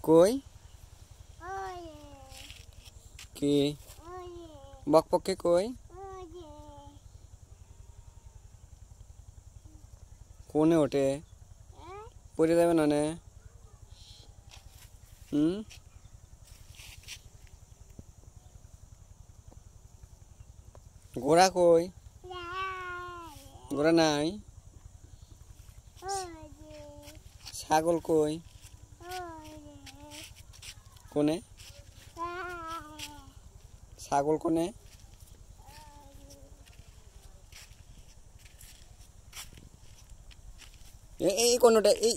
কই কি বকপক্ষী কই কোনে ওঠে পড়ে যাবে না নে ঘোড়া কই ঘোড়া নাই ছাগল কই কোনে ছাগল কোনে এই কোনটা এই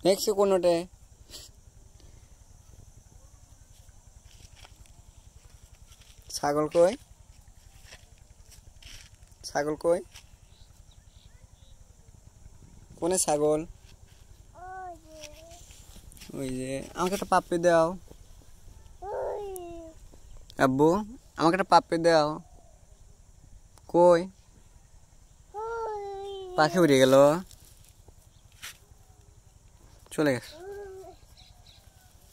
নেক্সট কোনটা ছাগল কই ছাগল কই কোনে ছাগল ওই যে আমাকে একটা পাপ্পি দাও আব্বু আমাকে একটা পাপ্পি দাও কই পাখি উড়ে গেল চলে গেছে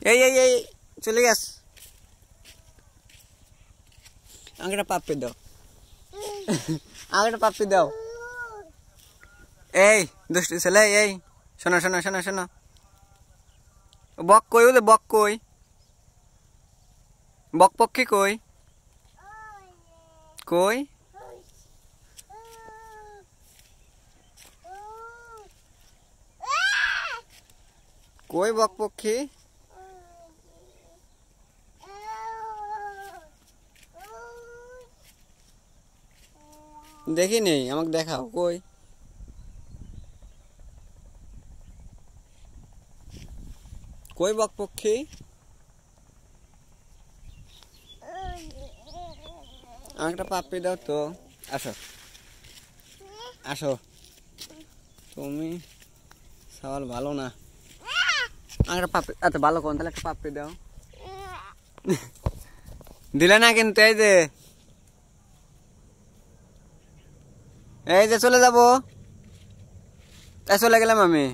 এই এই এই চলে গেছে আমাকে একটা পাপ্পি দাও আমাকে একটা পাপ্পি দাও এই দুষ্টু ছেলে এই শোনো শোনো শোনো শোনো বক কই ওদের বক কই বক পক্ষী কই কই কই বক পক্ষী দেখি নেই আমাকে দেখাও কই কই বক পক্ষী আমাকে একটা পাপ্পি দাও তো আসো আসো তুমি সওয়াল ভালো না আমাকে একটা পাপ্পি আচ্ছা ভালো কোন তাহলে একটা পাপ্পি দাও দিলে না কিন্তু এই যে চলে যাবো তাই চলে গেলাম আমি